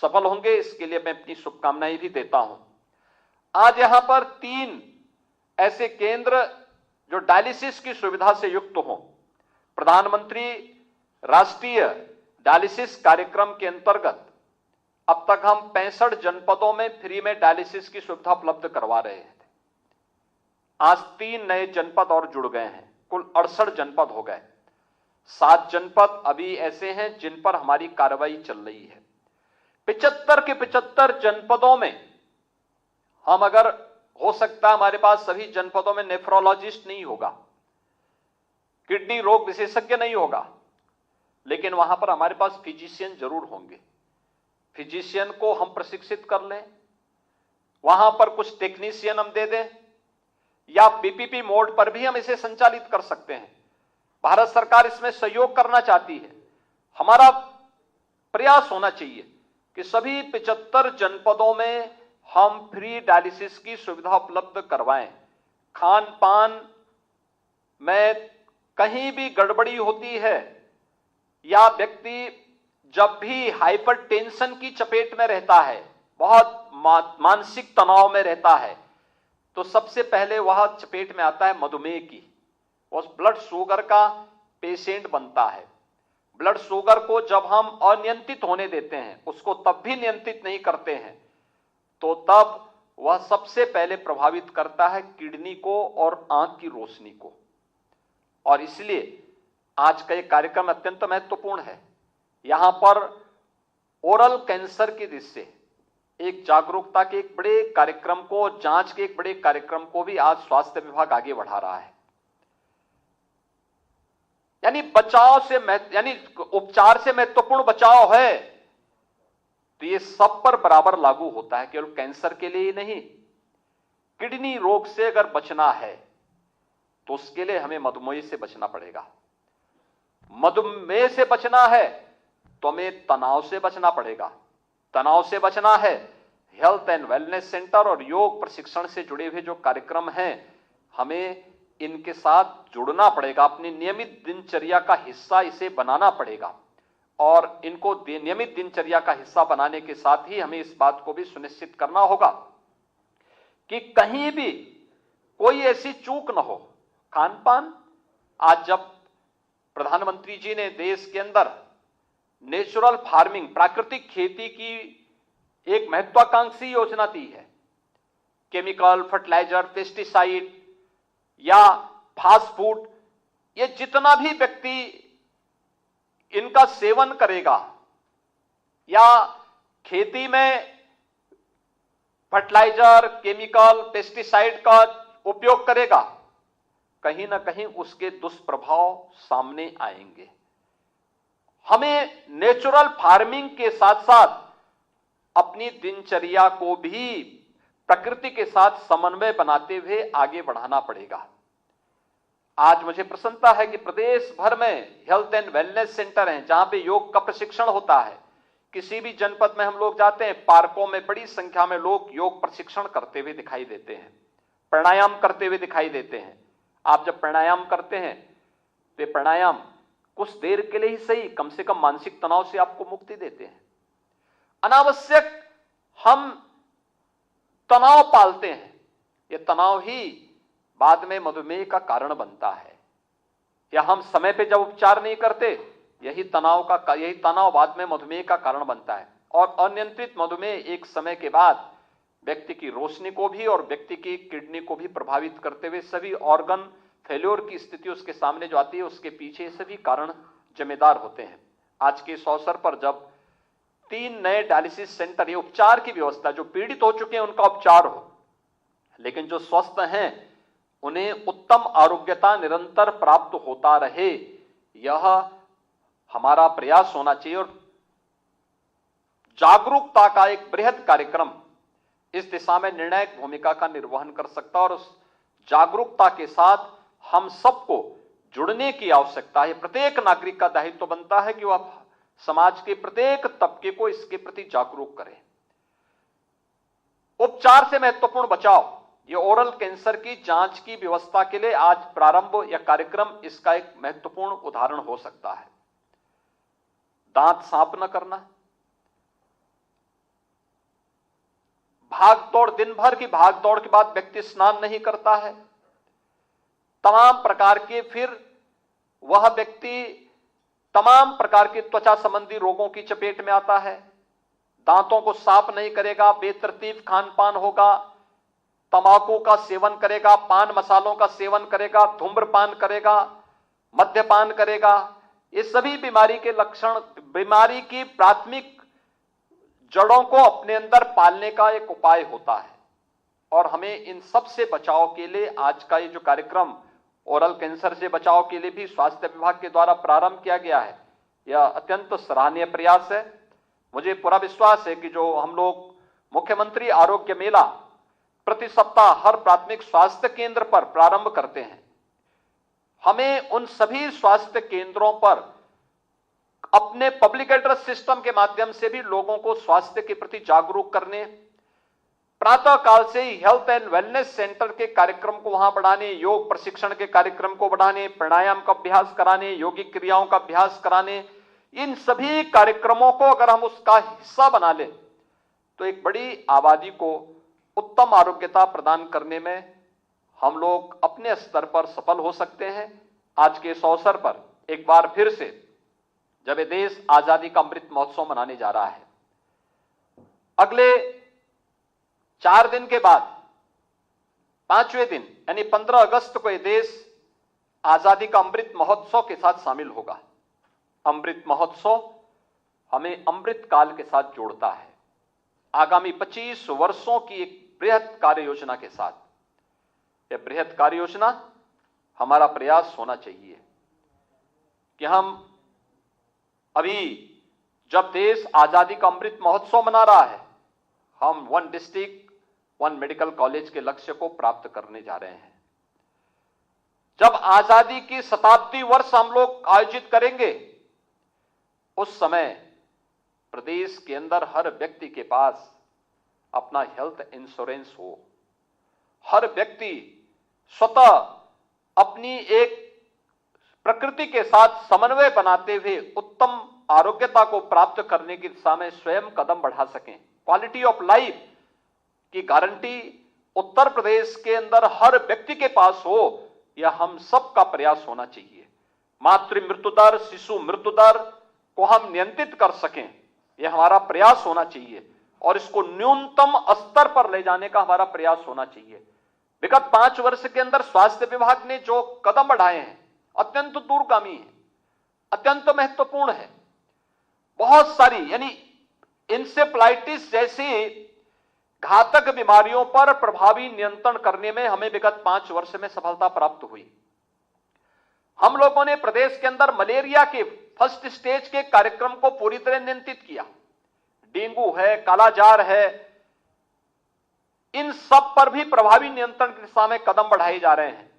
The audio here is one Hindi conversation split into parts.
सफल होंगे, इसके लिए मैं अपनी शुभकामनाएं भी देता हूं। आज यहां पर 3 ऐसे केंद्र जो डायलिसिस की सुविधा से युक्त हों, प्रधानमंत्री राष्ट्रीय डायलिसिस कार्यक्रम के अंतर्गत अब तक हम 65 जनपदों में फ्री में डायलिसिस की सुविधा उपलब्ध करवा रहे थे। आज 3 नए जनपद और जुड़ गए हैं, कुल 68 जनपद हो गए। 7 जनपद अभी ऐसे हैं जिन पर हमारी कार्रवाई चल रही है। 75 के 75 जनपदों में हम, अगर हो सकता है हमारे पास सभी जनपदों में नेफ्रोलॉजिस्ट नहीं होगा, किडनी रोग विशेषज्ञ नहीं होगा, लेकिन वहां पर हमारे पास फिजिशियन जरूर होंगे। फिजिशियन को हम प्रशिक्षित कर लें, वहां पर कुछ टेक्नीशियन हम दे दें, या पीपीपी मोड पर भी हम इसे संचालित कर सकते हैं। भारत सरकार इसमें सहयोग करना चाहती है। हमारा प्रयास होना चाहिए कि सभी 75 जनपदों में हम फ्री डायलिसिस की सुविधा उपलब्ध करवाएं। खान पान में कहीं भी गड़बड़ी होती है या व्यक्ति जब भी हाइपरटेंशन की चपेट में रहता है, बहुत मानसिक तनाव में रहता है, तो सबसे पहले वह चपेट में आता है मधुमेह की। उस ब्लड शुगर का पेशेंट बनता है। ब्लड शुगर को जब हम अनियंत्रित होने देते हैं, उसको तब भी नियंत्रित नहीं करते हैं, तो तब वह सबसे पहले प्रभावित करता है किडनी को और आंख की रोशनी को। और इसलिए आज का यह कार्यक्रम अत्यंत महत्वपूर्ण है। यहां पर ओरल कैंसर की दृष्टि से एक जागरूकता के एक बड़े कार्यक्रम को, जांच के एक बड़े कार्यक्रम को भी आज स्वास्थ्य विभाग आगे बढ़ा रहा है। यानी बचाव से यानी उपचार से महत्वपूर्ण बचाव है, तो ये सब पर बराबर लागू होता है, केवल कैंसर के लिए ही नहीं। किडनी रोग से अगर बचना है तो उसके लिए हमें मधुमेह से बचना पड़ेगा। मधुमेह से बचना है तो हमें तनाव से बचना पड़ेगा। तनाव से बचना है, हेल्थ एंड वेलनेस सेंटर और योग प्रशिक्षण से जुड़े हुए जो कार्यक्रम हैं, हमें इनके साथ जुड़ना पड़ेगा। अपनी नियमित दिनचर्या का हिस्सा इसे बनाना पड़ेगा, और इनको नियमित दिनचर्या का हिस्सा बनाने के साथ ही हमें इस बात को भी सुनिश्चित करना होगा कि कहीं भी कोई ऐसी चूक न हो। खान पान, आज जब प्रधानमंत्री जी ने देश के अंदर नेचुरल फार्मिंग, प्राकृतिक खेती की एक महत्वाकांक्षी योजना दी है, केमिकल, फर्टिलाइजर, पेस्टिसाइड या फास्ट फूड, ये जितना भी व्यक्ति इनका सेवन करेगा या खेती में फर्टिलाइजर, केमिकल, पेस्टिसाइड का उपयोग करेगा, कहीं ना कहीं उसके दुष्प्रभाव सामने आएंगे। हमें नेचुरल फार्मिंग के साथ साथ अपनी दिनचर्या को भी प्रकृति के साथ समन्वय बनाते हुए आगे बढ़ाना पड़ेगा। आज मुझे प्रसन्नता है कि प्रदेश भर में हेल्थ एंड वेलनेस सेंटर हैं जहां पे योग का प्रशिक्षण होता है। किसी भी जनपद में हम लोग जाते हैं, पार्कों में बड़ी संख्या में लोग योग प्रशिक्षण करते हुए दिखाई देते हैं, प्राणायाम करते हुए दिखाई देते हैं। आप जब प्राणायाम करते हैं तो प्राणायाम कुछ देर के लिए ही सही, कम से कम मानसिक तनाव से आपको मुक्ति देते हैं। अनावश्यक हम तनाव पालते हैं, यह तनाव ही बाद में मधुमेह का कारण बनता है। या हम समय पे जब उपचार नहीं करते, यही तनाव बाद में मधुमेह का कारण बनता है। और अनियंत्रित मधुमेह एक समय के बाद व्यक्ति की रोशनी को भी और व्यक्ति की किडनी को भी प्रभावित करते हुए सभी ऑर्गन फेल्योर की स्थिति उसके सामने जो आती है, उसके पीछे सभी कारण जिम्मेदार होते हैं। आज के इस अवसर पर जब 3 नए डायलिसिस सेंटर, ये उपचार की व्यवस्था, जो पीड़ित हो चुके हैं उनका उपचार हो, लेकिन जो स्वस्थ हैं उन्हें उत्तम आरोग्यता निरंतर प्राप्त होता रहे, यह हमारा प्रयास होना चाहिए। और जागरूकता का एक बृहद कार्यक्रम इस दिशा में निर्णायक भूमिका का निर्वहन कर सकता है, और उस जागरूकता के साथ हम सबको जुड़ने की आवश्यकता है। प्रत्येक नागरिक का दायित्व बनता है कि वह समाज के प्रत्येक तबके को इसके प्रति जागरूक करे। उपचार से महत्वपूर्ण बचाव, ये ओरल कैंसर की जांच की व्यवस्था के लिए आज प्रारंभ या कार्यक्रम इसका एक महत्वपूर्ण उदाहरण हो सकता है। दांत साफ न करना, भाग दौड़, दिन भर की भाग दौड़ के बाद व्यक्ति स्नान नहीं करता है, तमाम प्रकार के, फिर वह व्यक्ति तमाम प्रकार के त्वचा संबंधी रोगों की चपेट में आता है, दांतों को साफ नहीं करेगा, बेतरतीब खान पान होगा, तंबाकू का सेवन करेगा, पान मसालों का सेवन करेगा, धूम्रपान करेगा, मद्यपान करेगा। ये सभी बीमारी के लक्षण, बीमारी की प्राथमिक जड़ों को अपने अंदर पालने का एक उपाय होता है। और हमें इन सब से बचाव के लिए आज का ये जो कार्यक्रम ओरल कैंसर से बचाव के लिए भी स्वास्थ्य विभाग के द्वारा प्रारंभ किया गया है, यह अत्यंत सराहनीय प्रयास है। मुझे पूरा विश्वास है कि जो हम लोग मुख्यमंत्री आरोग्य मेला प्रति सप्ताह हर प्राथमिक स्वास्थ्य केंद्र पर प्रारंभ करते हैं, हमें उन सभी स्वास्थ्य केंद्रों पर अपने पब्लिक एड्रेस सिस्टम के माध्यम से भी लोगों को स्वास्थ्य के प्रति जागरूक करने, प्रातः काल से ही हेल्थ एंड वेलनेस सेंटर के कार्यक्रम को वहां बढ़ाने, योग प्रशिक्षण के कार्यक्रम को बढ़ाने, प्राणायाम का अभ्यास कराने, योगिक क्रियाओं का अभ्यास कराने, इन सभी कार्यक्रमों को अगर हम उसका हिस्सा बना लें तो एक बड़ी आबादी को उत्तम आरोग्यता प्रदान करने में हम लोग अपने स्तर पर सफल हो सकते हैं। आज के इस अवसर पर एक बार फिर से जब ये देश आजादी का अमृत महोत्सव मनाने जा रहा है, अगले 4 दिन के बाद 5वें दिन यानी 15 अगस्त को ये देश आजादी का अमृत महोत्सव के साथ शामिल होगा। अमृत महोत्सव हमें अमृत काल के साथ जोड़ता है, आगामी 25 वर्षों की एक बृहद कार्य योजना के साथ। यह बृहद कार्य योजना हमारा प्रयास होना चाहिए कि हम अभी जब देश आजादी का अमृत महोत्सव मना रहा है, हम 1 डिस्ट्रिक्ट 1 मेडिकल कॉलेज के लक्ष्य को प्राप्त करने जा रहे हैं। जब आजादी की शताब्दी वर्ष हम लोग आयोजित करेंगे, उस समय प्रदेश के अंदर हर व्यक्ति के पास अपना हेल्थ इंश्योरेंस हो, हर व्यक्ति स्वतः अपनी एक प्रकृति के साथ समन्वय बनाते हुए उत्तम आरोग्यता को प्राप्त करने की दिशा में स्वयं कदम बढ़ा सकें। क्वालिटी ऑफ लाइफ की गारंटी उत्तर प्रदेश के अंदर हर व्यक्ति के पास हो, यह हम सब का प्रयास होना चाहिए। मातृ मृत्यु दर, शिशु मृत्यु दर को हम नियंत्रित कर सकें, यह हमारा प्रयास होना चाहिए और इसको न्यूनतम स्तर पर ले जाने का हमारा प्रयास होना चाहिए। विगत 5 वर्ष के अंदर स्वास्थ्य विभाग ने जो कदम बढ़ाए हैं अत्यंत दूरगामी है, अत्यंत महत्वपूर्ण है। बहुत सारी यानी इंसेफ्लाइटिस जैसी घातक बीमारियों पर प्रभावी नियंत्रण करने में हमें विगत 5 वर्ष में सफलता प्राप्त हुई। हम लोगों ने प्रदेश के अंदर मलेरिया के फर्स्ट स्टेज के कार्यक्रम को पूरी तरह नियंत्रित किया। डेंगू है, कालाजार है, इन सब पर भी प्रभावी नियंत्रण की दिशा में कदम बढ़ाए जा रहे हैं।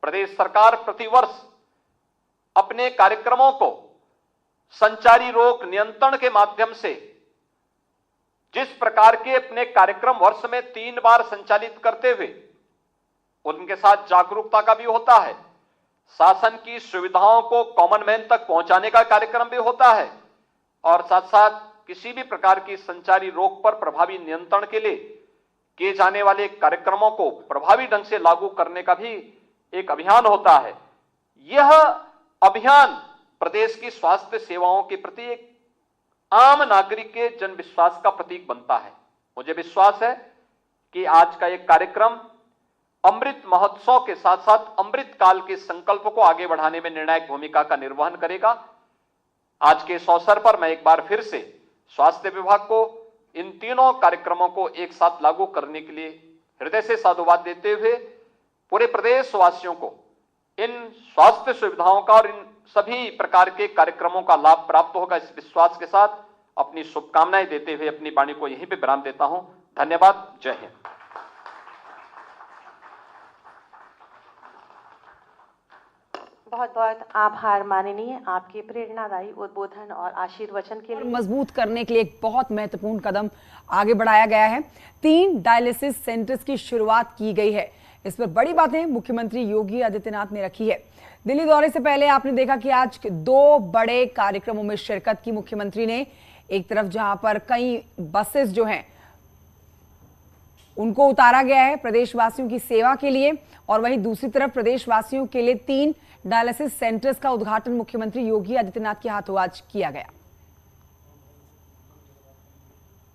प्रदेश सरकार प्रतिवर्ष अपने कार्यक्रमों को संचारी रोग नियंत्रण के माध्यम से जिस प्रकार के अपने कार्यक्रम वर्ष में 3 बार संचालित करते हुए उनके साथ जागरूकता का भी होता है, शासन की सुविधाओं को कॉमन मैन तक पहुंचाने का कार्यक्रम भी होता है और साथ साथ किसी भी प्रकार की संचारी रोग पर प्रभावी नियंत्रण के लिए किए जाने वाले कार्यक्रमों को प्रभावी ढंग से लागू करने का भी एक अभियान होता है। यह अभियान प्रदेश की स्वास्थ्य सेवाओं के प्रति एक आम नागरिक के जन विश्वास का प्रतीक बनता है। मुझे विश्वास है कि आज का एक कार्यक्रम अमृत महोत्सव के साथ साथ अमृत काल के संकल्प को आगे बढ़ाने में निर्णायक भूमिका का निर्वहन करेगा। आज के इस अवसर पर मैं एक बार फिर से स्वास्थ्य विभाग को इन तीनों कार्यक्रमों को एक साथ लागू करने के लिए हृदय से साधुवाद देते हुए पूरे प्रदेश वासियों को इन स्वास्थ्य सुविधाओं का और इन सभी प्रकार के कार्यक्रमों का लाभ प्राप्त होगा, इस विश्वास के साथ अपनी शुभकामनाएं देते हुए अपनी वाणी को यहीं पे विराम देता हूं। धन्यवाद। जय हिंद। बहुत बहुत आभार माननीय, आपके प्रेरणादायी उद्बोधन और आशीर्वचन के लिए। मजबूत करने के लिए एक बहुत महत्वपूर्ण कदम आगे बढ़ाया गया है। 3 डायलिसिस सेंटर्स की शुरुआत की गई है। इस पर बड़ी बातें मुख्यमंत्री योगी आदित्यनाथ ने रखी है। दिल्ली दौरे से पहले आपने देखा कि आज 2 बड़े कार्यक्रमों में शिरकत की मुख्यमंत्री ने। एक तरफ जहां पर कई बसेस जो हैं उनको उतारा गया है प्रदेशवासियों की सेवा के लिए। और वहीं दूसरी तरफ प्रदेशवासियों के लिए 3 डायलिसिस सेंटर्स का उद्घाटन मुख्यमंत्री योगी आदित्यनाथ के हाथों आज किया गया।